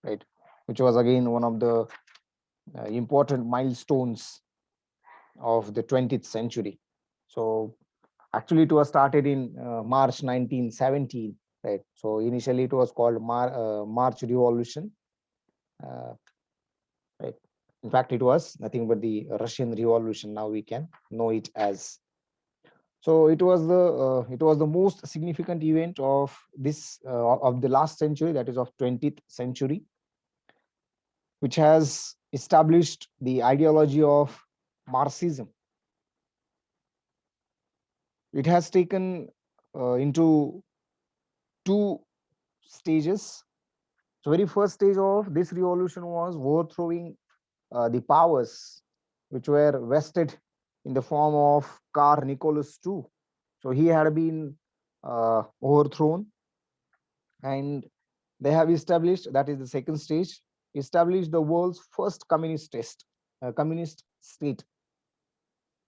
right? Which was again one of the important milestones of the 20th century. So actually, it was started in March 1917, right? So initially, it was called March Revolution, uh, right? In fact, it was nothing but the Russian Revolution. Now we can know it as. So it was the most significant event of this of the last century, that is of 20th century, which has established the ideology of Marxism. It has taken into two stages. So very first stage of this revolution was overthrowing the powers which were vested in the form of Tsar Nicholas II. So he had been overthrown, and they have established, that is the second stage, established the world's first communist state,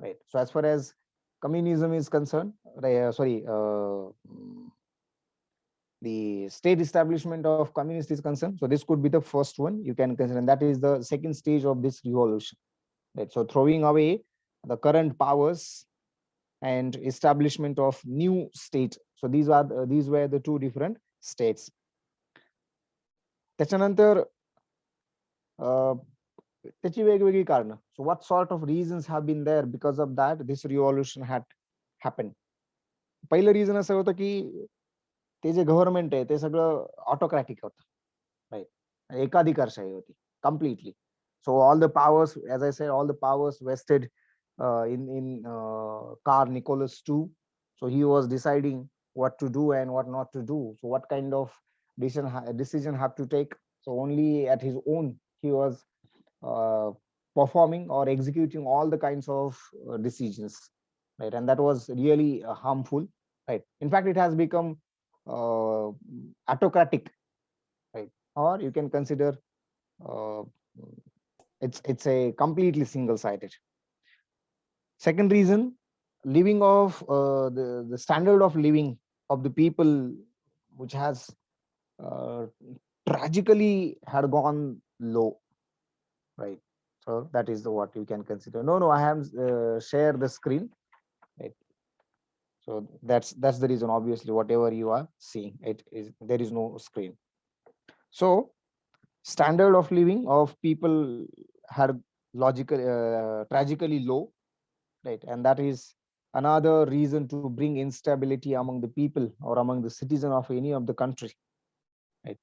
right? So as far as communism is concerned, the state establishment of communist is concerned, so this could be the first one you can consider, and that is the second stage of this revolution, right? So throwing away the current powers and establishment of new state. So these were the two different states. त्याच्यानंतर त्याची वेगवेगळी कारणं. So what sort of reasons have been there because of that this revolution had happened? पहिलं reason असं होतं की ते जे government आहे ते सगळं ऑटोक्रॅटिक होतं, राईट? एकाधिकारशाही होती completely. So all the powers, as I said, all the powers vested in Tsar Nicholas II. So he was deciding what to do and what not to do. So what kind of decision have to take. So only at his own he was uh, performing or executing all the kinds of decisions, right? And that was really harmful, right? In fact, it has become autocratic, right? Or you can consider uh, it's a completely single-sided. Second reason, living of the standard of living of the people, which has uh, tragically had gone low, right? So that is the what you can consider. No, I have share the screen, right? So that's the reason. Obviously, whatever you are seeing, it is there is no screen. So standard of living of people had tragically low, right? And that is another reason to bring instability among the people or among the citizen of any of the country, right?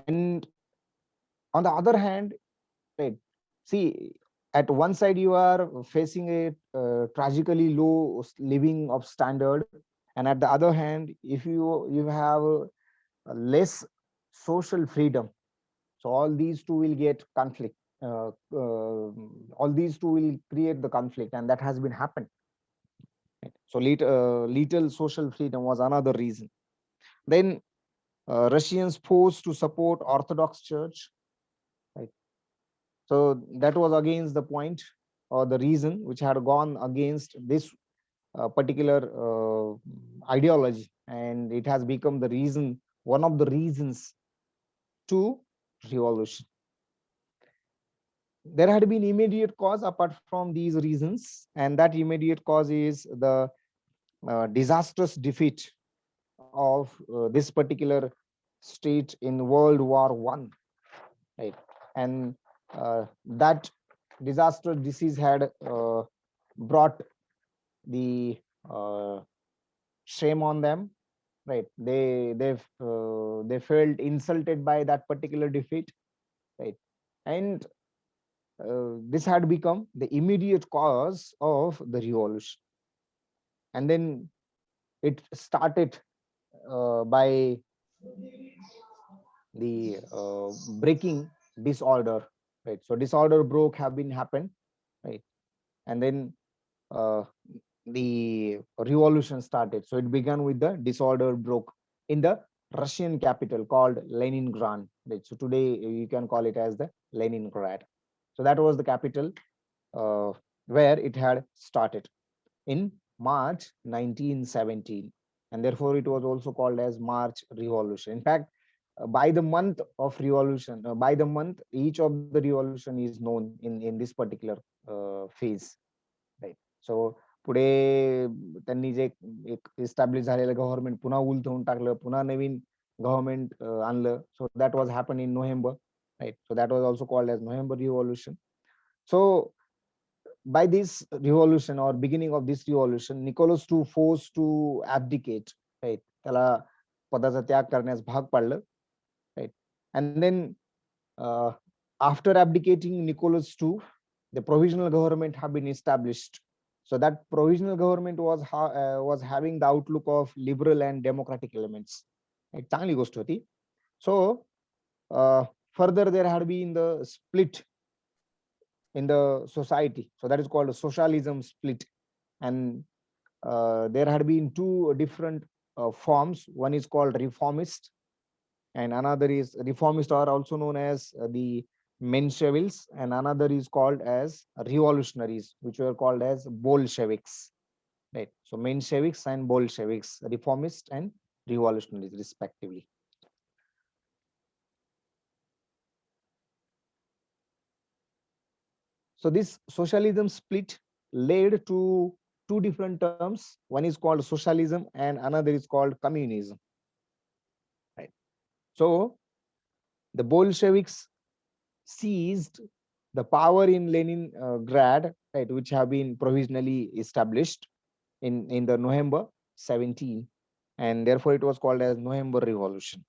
And on the other hand, right, see, at one side you are facing a tragically low living of standard, and at the other hand, if you have less social freedom, so all these two will get conflict. All these two will create the conflict, and that has been happened. Right? So little social freedom was another reason. Then Russians forced to support Orthodox Church, right? So that was against the point or the reason which had gone against this particular ideology, and it has become the reason, one of the reasons to revolution. There had been immediate cause apart from these reasons, and that immediate cause is the disastrous defeat of this particular state in World War I, right? And that disastrous disease had brought the shame on them, right? They felt insulted by that particular defeat, right? And this had become the immediate cause of the revolution. And then it started by the breaking disorder, right? So disorder broke have been happened, right? And then uh, the revolution started. So it began with the disorder broke in the Russian capital called Leningrad, right? So today you can call it as the Leningrad. So that was the capital where it had started in March 1917, and therefore it was also called as March Revolution. In fact, by the month of revolution, by the month each of the revolution is known in this particular phase, right? So पुढे त्यांनी जे एक establish झालेलं government पुन्हा उलथवून टाकलं, पुन्हा नवीन government आणलं. So that was happen in November, right? So that was also called as November Revolution. So by this revolution or beginning of this revolution, Nicholas II forced to abdicate, right? त्याला पदाचा त्याग करण्यास भाग पाडलं, right? And then after abdicating Nicholas II, the provisional government have been established. So that provisional government was having the outlook of liberal and democratic elements. एक चांगली गोष्ट होती. So further there had been the split in the society. So that is called a socialism split. And there had been two different forms. One is called reformist, and another is reformist, are also known as the Mensheviks, and another is called as revolutionaries, which were called as Bolsheviks, right? So Mensheviks and Bolsheviks, reformists and revolutionaries respectively. So this socialism split led to two different terms. One is called socialism and another is called communism, right? So the Bolsheviks seized the power in Leningrad, right, which have been provisionally established in the November 17, and therefore it was called as November Revolution.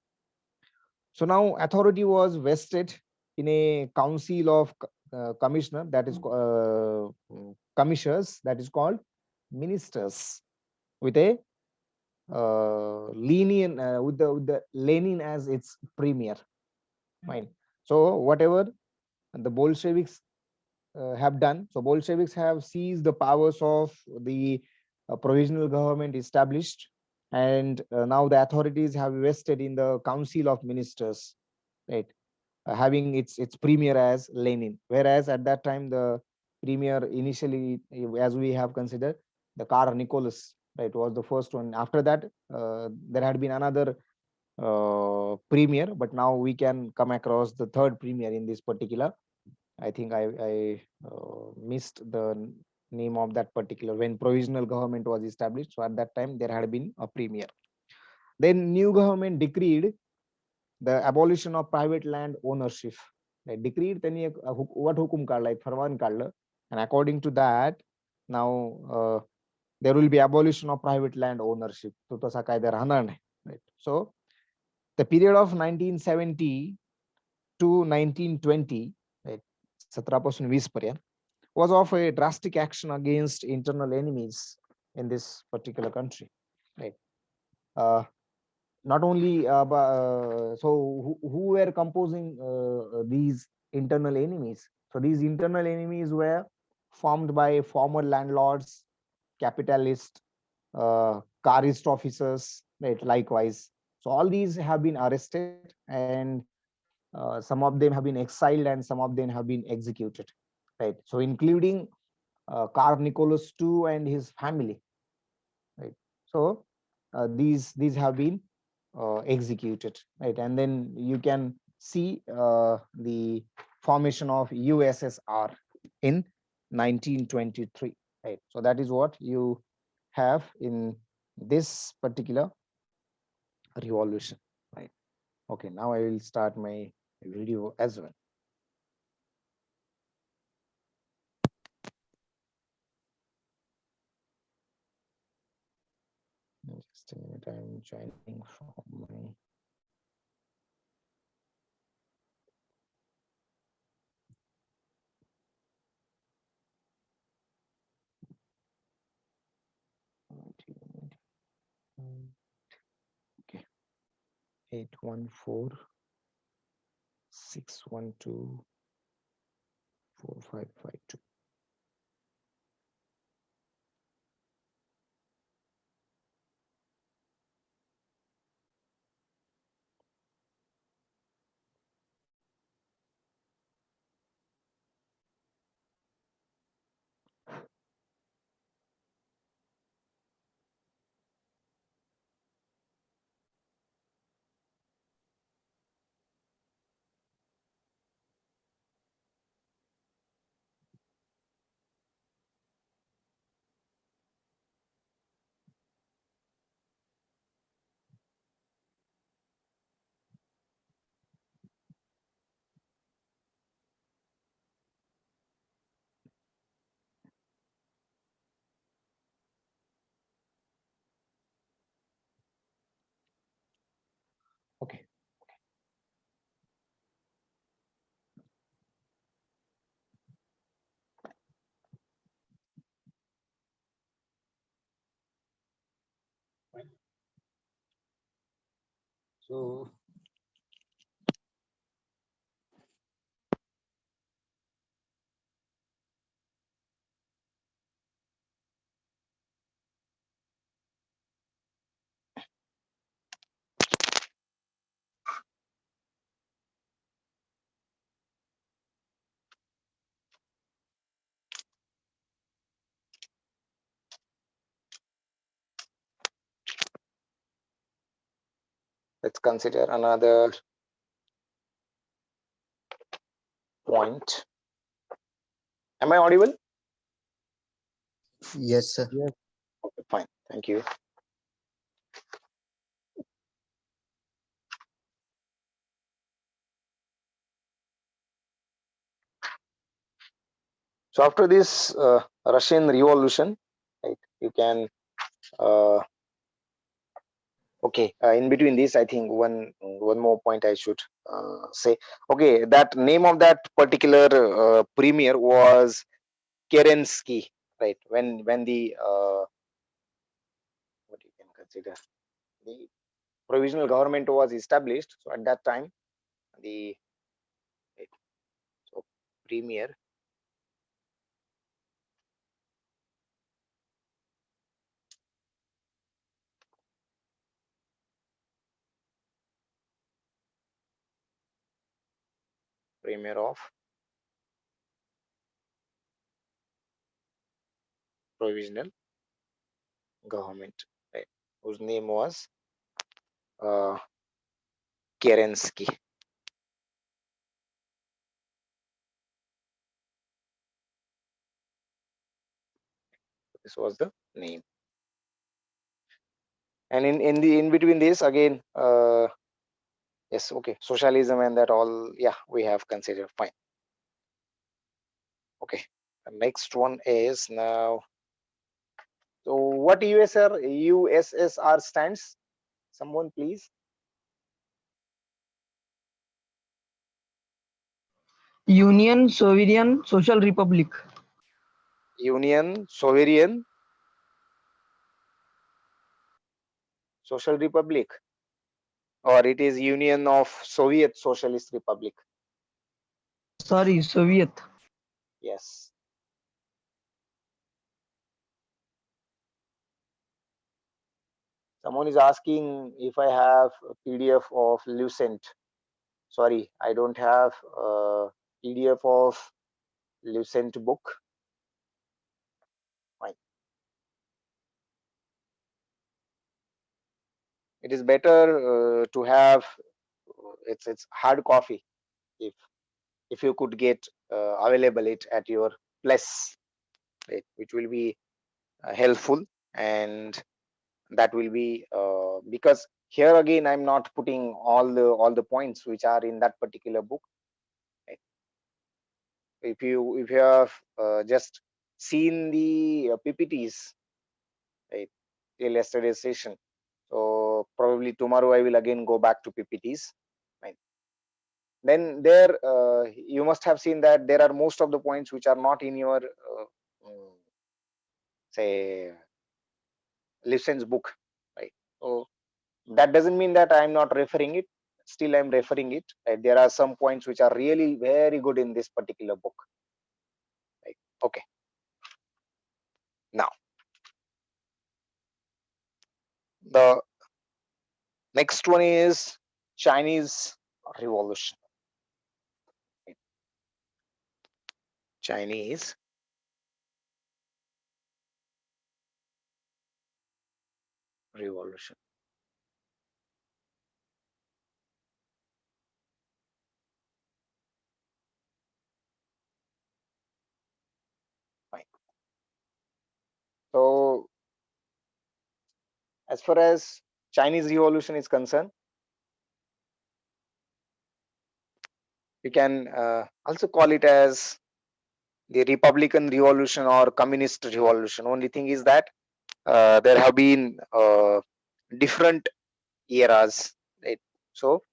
So now authority was vested in a council of commissioner, that is commissioners, that is called ministers, with a Lenin with the Lenin as its premier. Fine. So whatever the Bolsheviks have done, so Bolsheviks have seized the powers of the provisional government established, and now the authorities have vested in the council of ministers, right? Having its premier as Lenin, whereas at that time the premier initially, as we have considered, the Tsar Nicholas, right, was the first one. After that, there had been another premier, but now we can come across the third premier in this particular. I think I missed the name of that particular when provisional government was established. So at that time there had been a premier. Then new government decreed the abolition of private land ownership. Decreed त्यांनी एक what हुकुम काढला, एक फरमान काढलं, and according to that now there will be abolition of private land ownership. तो तसा कायदा राहणार नाही, right? So the period of 1970 to 1920, right, 17 पासून 20 पर्यंत, was of a drastic action against internal enemies in this particular country, right? Not only so who were composing these internal enemies? So these internal enemies were formed by former landlords, capitalists, carist officers, right? Likewise, so all these have been arrested, and some of them have been exiled, and some of them have been executed, right? So including Tsar Nicholas II and his family, right? So these have been executed, right? And then you can see the formation of USSR in 1923, right? So that is what you have in this particular revolution, right? Okay, now I will start my video as well. Just a minute, I'm joining from my okay, 814-612-4552. Okay. So let's consider another point. Am I audible? Yes, sir. yes. Okay, fine. Thank you. So after this Russian Revolution, right, you can uh, okay. In between this, I think one more point I should say. Okay, that name of that particular premier was Kerensky, right? When the what you can consider the provisional government was established. So at that time, the so premier of provisional government, right, whose name was uh, Kerensky. This was the name. And in the in between this again, yes, okay, socialism and that all, yeah, we have considered. Fine. Okay, the next one is now. So what USSR stands? Someone please. Union Soviet Social Republic. Union Soviet Social Republic, or it is Union of Soviet Socialist Republic. Sorry, Soviet. Yes. Someone is asking if I have a PDF of Lucent. Sorry, I don't have a PDF of Lucent book. Fine. It is better to have it's hard copy if you could get available it at your place, right, which will be helpful, and that will be because here again I'm not putting all the points which are in that particular book, right? If you have just seen the PPTs, right, till yesterday's session, so probably tomorrow I will again go back to PPTs, right? Then there you must have seen that there are most of the points which are not in your say Lucent's book, right? So that doesn't mean that I'm not referring it. Still I'm referring it, right? There are some points which are really very good in this particular book, right? Okay, now the next one is Chinese Revolution. Chinese Revolution. Fine. So as far as Chinese Revolution is concerned, you can also call it as the Republican Revolution or Communist Revolution. Only thing is that there have been different eras, right? So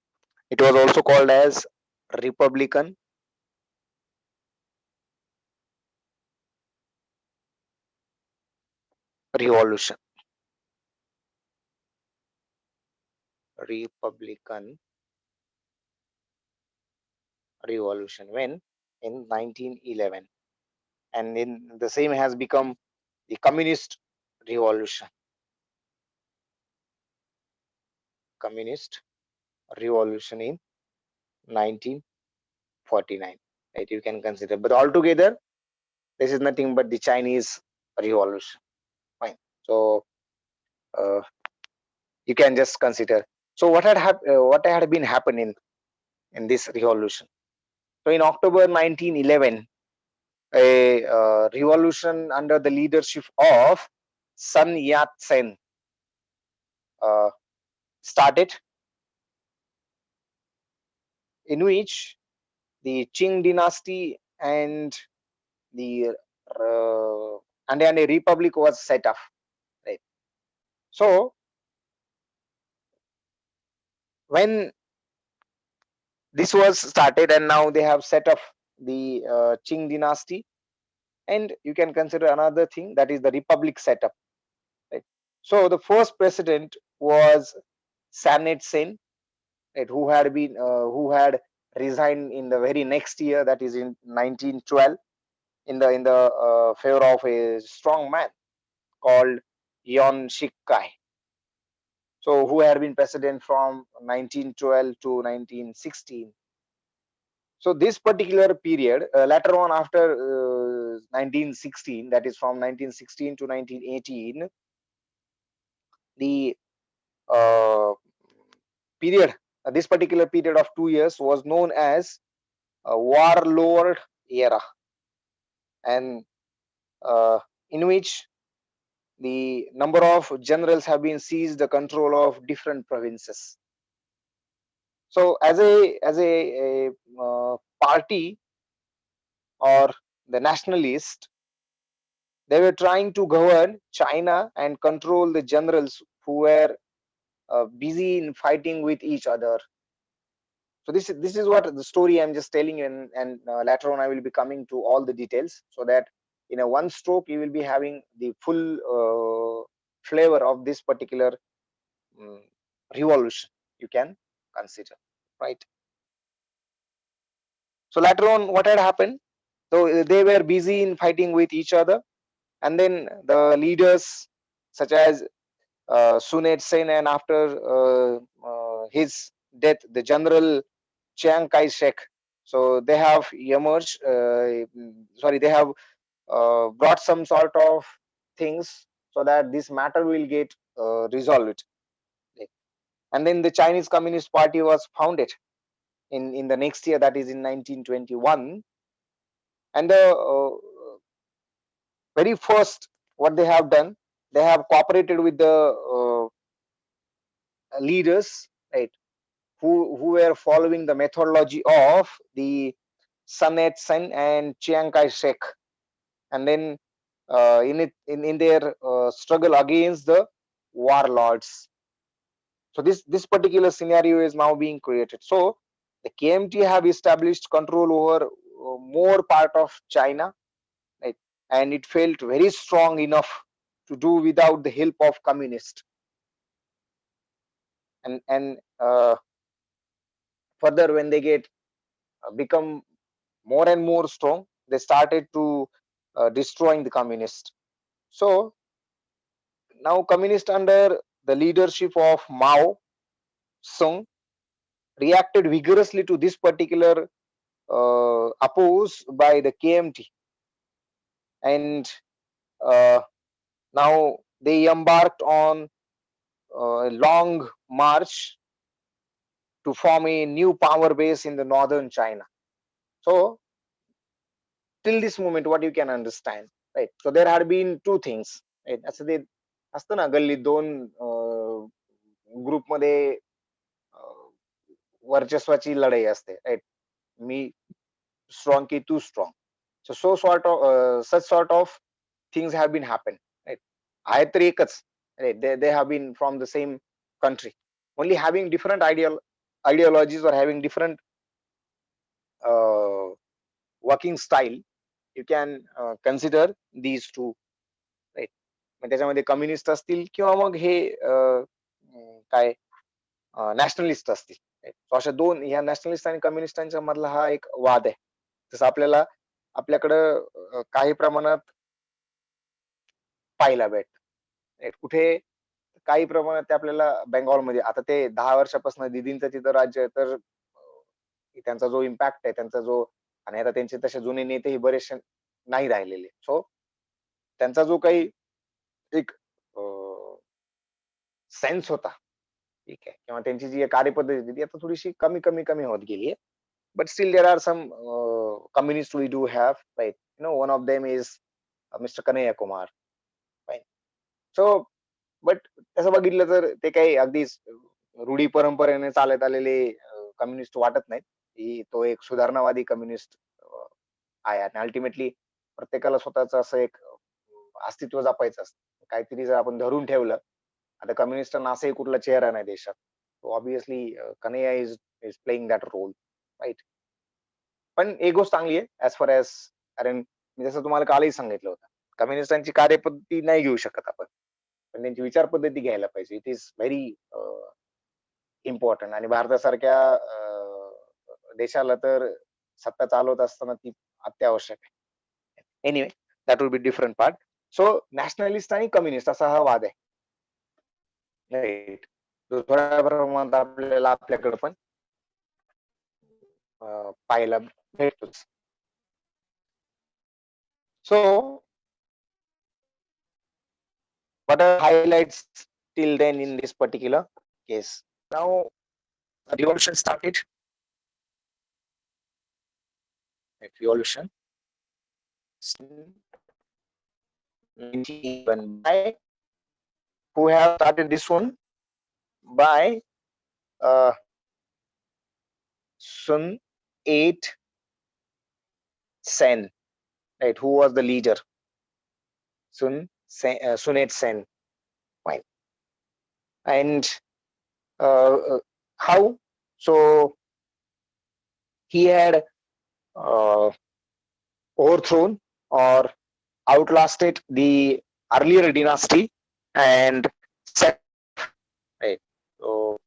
it was also called as Republican Revolution. Republican Revolution, when in 1911, and in the same has become the Communist Revolution. Communist Revolution in 1949. Right, you can consider, but altogether this is nothing but the Chinese Revolution. Fine. So you can just consider. So what had been happening in this revolution? So in October 1911, a revolution under the leadership of Sun Yat-sen started, in which the Qing dynasty and the and a republic was set up. Right. So when this was started, and now they have set up the Qing dynasty, and you can consider another thing, that is the republic setup. Right. So the first president was Sun Yat-sen, right, who had resigned in the very next year, that is in 1912, in the favor of a strong man called Yuan Shikai. So who had been president from 1912 to 1916. So this particular period, later on after 1916, that is from 1916 to 1918, the period, this particular period of 2 years was known as warlord era, and in which the number of generals have been seized the control of different provinces. So as a party, or the nationalist, they were trying to govern China and control the generals who were busy in fighting with each other. So this is what the story I'm just telling you, and later on I will be coming to all the details, so that in a one stroke you will be having the full flavor of this particular um, revolution. You can consider, right? So later on, what had happened? So they were busy in fighting with each other, and then the leaders such as Sun Yat-sen, and after his death, the General Chiang Kai-shek. So they have emerged. They have brought some sort of things so that this matter will get resolved. And then the Chinese Communist Party was founded in the next year, that is in 1921. And the very first, what they have done, they have cooperated with the leaders, right, who were following the methodology of the Sun Yat-sen and Chiang Kai-shek, and then in their struggle against the warlords. So this particular scenario is now being created. So the KMT have established control over more part of China, right, and it felt very strong enough to do without the help of communists. And further, when they get become more and more strong, they started to destroying the communists. So now communists under the leadership of Mao Zedong reacted vigorously to this particular opposed by the KMT, and uh, now they embarked on a long march to form a new power base in the northern China. So till this moment, what you can understand, right? So there had been two things, right? असं ते असतं ना, गल्ली दोन group मध्ये वर्चस्वाची लढाई असते, right? मी strong की तू strong. So sort of such sort of things have been happened, right? आहेत तर एकच, right? They have been from the same country, only having different ideal ideologies or having different working style, you can consider these two, right? मग त्याच्यामध्ये communist असतील किंवा मग हे काय nationalist असतील. So अशा दोन ह्या नॅशनलिस्ट आणि कम्युनिस्टांच्या मधला हा एक वाद आहे. जसं आपल्याला आपल्याकडं काही प्रमाणात पाहायला भेटतं. कुठे काही प्रमाणात ते आपल्याला बेंगॉलमध्ये आता ते 10 वर्षापासून दीदींचं तिथं राज्य आहे, तर त्यांचा जो इम्पॅक्ट आहे, त्यांचा जो आणि आता त्यांचे तसे जुने नेतेही बरेचसे नाही राहिलेले. सो त्यांचा जो काही एक सेन्स होता, ठीक आहे, किंवा त्यांची जी कार्यपद्धती होती ती आता थोडीशी कमी होत गेली आहे. But still there are some communists we do have, right? One of them is Mr. Kanhaiya Kumar, right? So, but तसं बघितलं तर ते काही अगदीच रूढी परंपरेने चालत आलेले कम्युनिस्ट वाटत नाहीत. की तो एक सुधारणावादी कम्युनिस्ट आहे आणि अल्टिमेटली प्रत्येकाला स्वतःचं असं एक अस्तित्व जपायचं असतं. काहीतरी जर आपण धरून ठेवलं, आता कम्युनिस्टांना असंही कुठला चेहरा नाही देशात. Obviously Kanhaiya is is playing that role, right? पण एक गोष्ट चांगली आहे ऍज फार ऍज, कारण मी जसं तुम्हाला कालही सांगितलं होतं, कम्युनिस्टांची कार्यपद्धती नाही घेऊ शकत आपण, पण त्यांची विचार पद्धती घ्यायला पाहिजे. It is very important. आणि भारतासारख्या देशाला तर सत्ता चालवत असताना ती अत्यावश्यक आहे. Anyway, that will be different part. So nationalist आणि कम्युनिस्ट असा हा वाद आहे, राईट? तो थोड्या प्रमाणात आपल्याला आपल्याकडे पण पाहायला भेटतोच. So, what are highlights till then in this particular case? Now, a revolution started. A revolution. 19 by who have started this one? By Sun Yat-sen, right? Who was the leader? Sun Yat-sen. Fine. And how? So he had overthrown or outlasted the earlier dynasty and set, right? So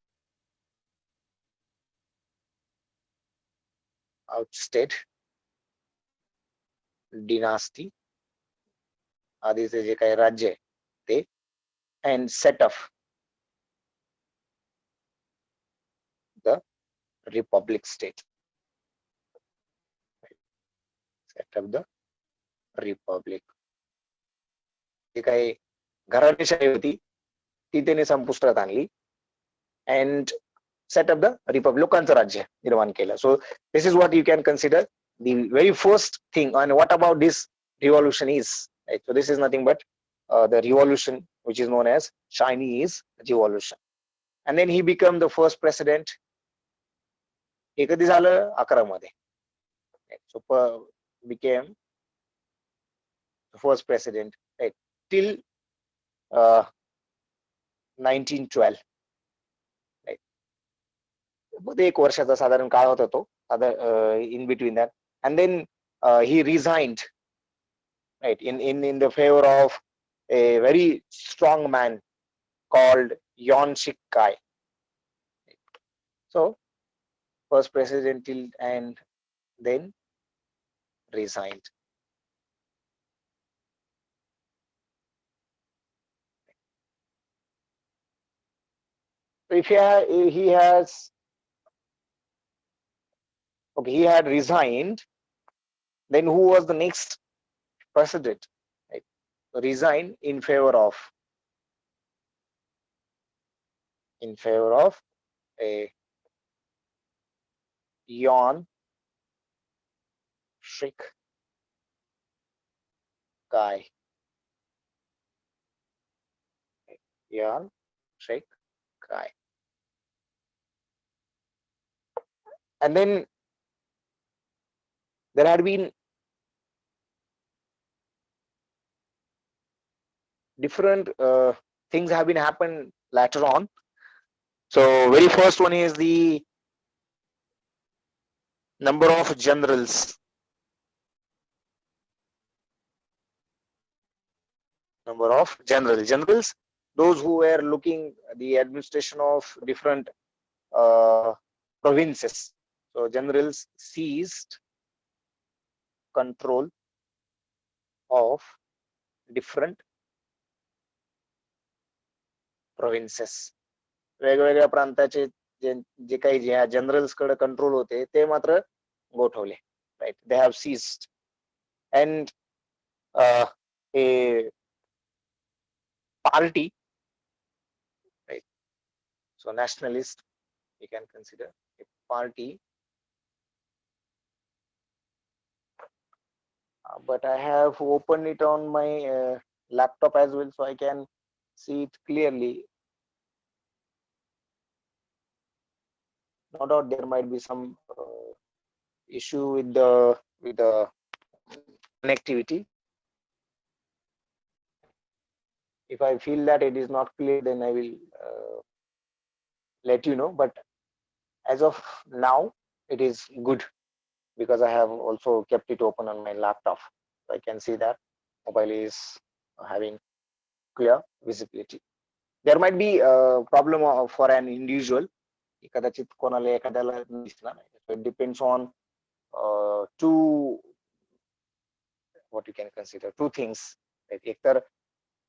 outstayed dynasty, आधीचे जे काही राज्य आहे ते, and set up the republic state. Set up the republic. जी काही घराणेशाही होती ती त्याने संपुष्टात आणली and set up the republic, लोकांचं राज्य निर्माण केलं. So this is what you can consider the very first thing. And what about this revolution is, right? So this is nothing but the revolution which is known as Chinese revolution. And then he became the first president. हे कधी झालं? 11 मध्ये. So became the first president, right, till 1912. एक वर्षाचा साधारण काळ होता तो in between that. And then he resigned, right, in the favor of a very strong man called Yuan Shikai. So first president till and then resigned. If he has okay, he had resigned, then who was the next president? Right? Resign in favor of a Yuan Shikai. Yuan Shikai. And then there had been different things have been happened later on. So very first one is the Number of generals. Number of generals. Generals, those who were looking the administration of different provinces. So generals seized control of different provinces. वेगवेगळ्या प्रांताचे जे काही generals कडे control होते ते मात्र गोठवले. Right, they have seized. And a party, right? So nationalist, you can consider a party. But I have opened it on my laptop as well, so I can see it clearly. No doubt there might be some issue with the connectivity. If I feel that it is not clear, then I will let you know. But as of now, it is good because I have also kept it open on my laptop. So I can see that mobile is having clear visibility. There might be a problem for an individual. कदाचित कोणाला एखाद्याला दिसणार नाही. So it depends on two, what you can consider, two things. एक तर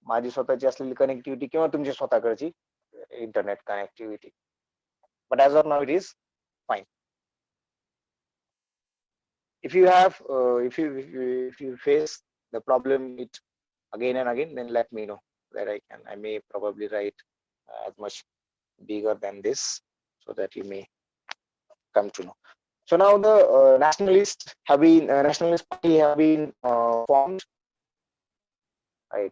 माझी स्वतःची असलेली कनेक्टिव्हिटी किंवा तुमची स्वतःकडची internet connectivity. But as of now, it is fine. If you have, if you face the problem it again and again, then let me know that I may probably write as much bigger than this so that you may come to know. So now the nationalist party have been formed, right?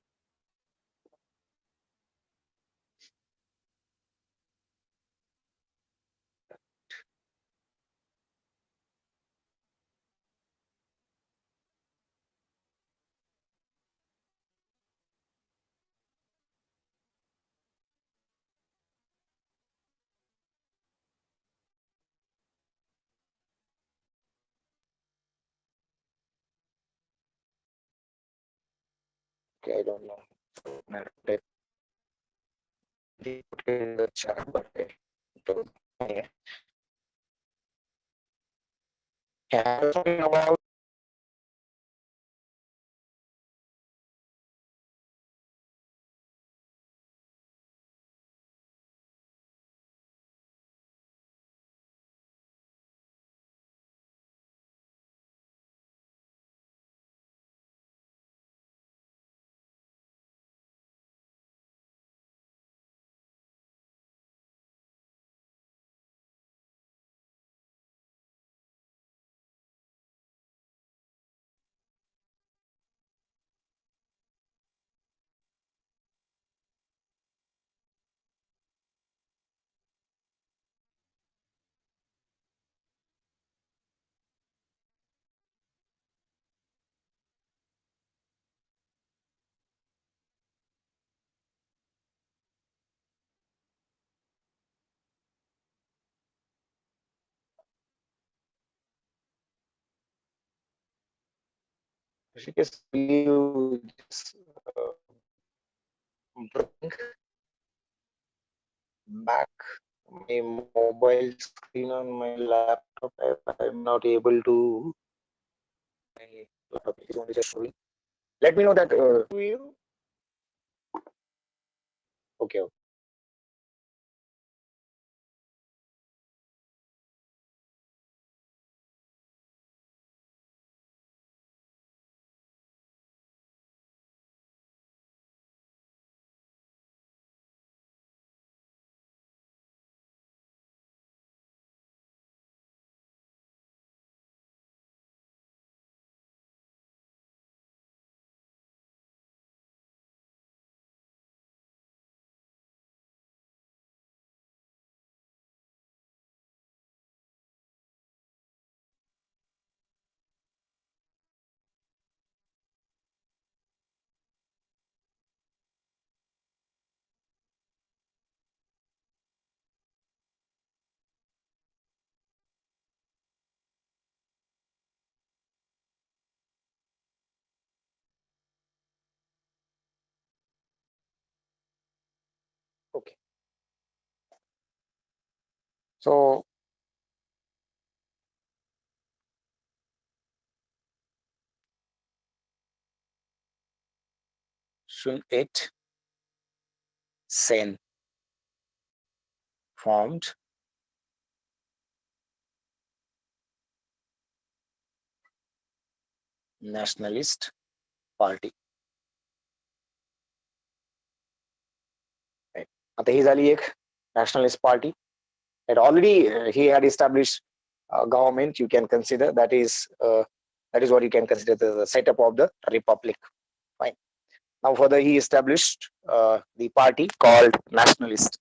Okay, I don't know. They put it in the chat, but I don't know. Yeah, talking about Rishikesh, will you just bring back my mobile screen on my laptop if I'm not able to. My laptop is only just showing. Let me know that. You? Okay. So Sun Yat Sen formed Nationalist Party. Right. आता ही झाली एक nationalist party. And already he had established government. You can consider that is what you can consider the setup of the republic. Fine. Now further he established the party called Nationalist,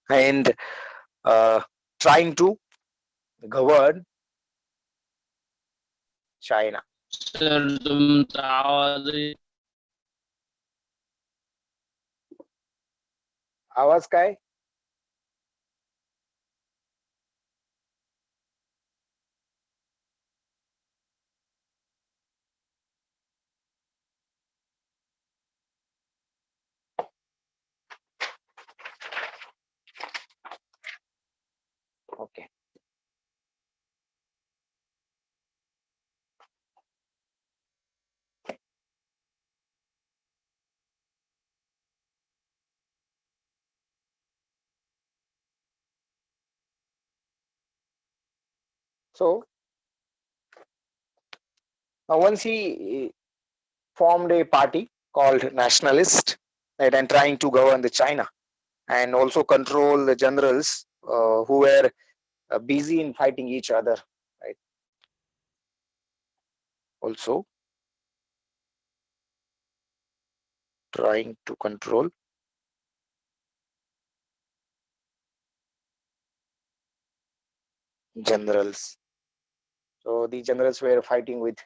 and trying to govern China. Sir तुमचा आवाज आवाज काय? Okay. So now once he formed a party called Nationalist, right, and trying to govern the China and also control the generals who were busy in fighting each other, right? Also trying to control generals. So the generals were fighting with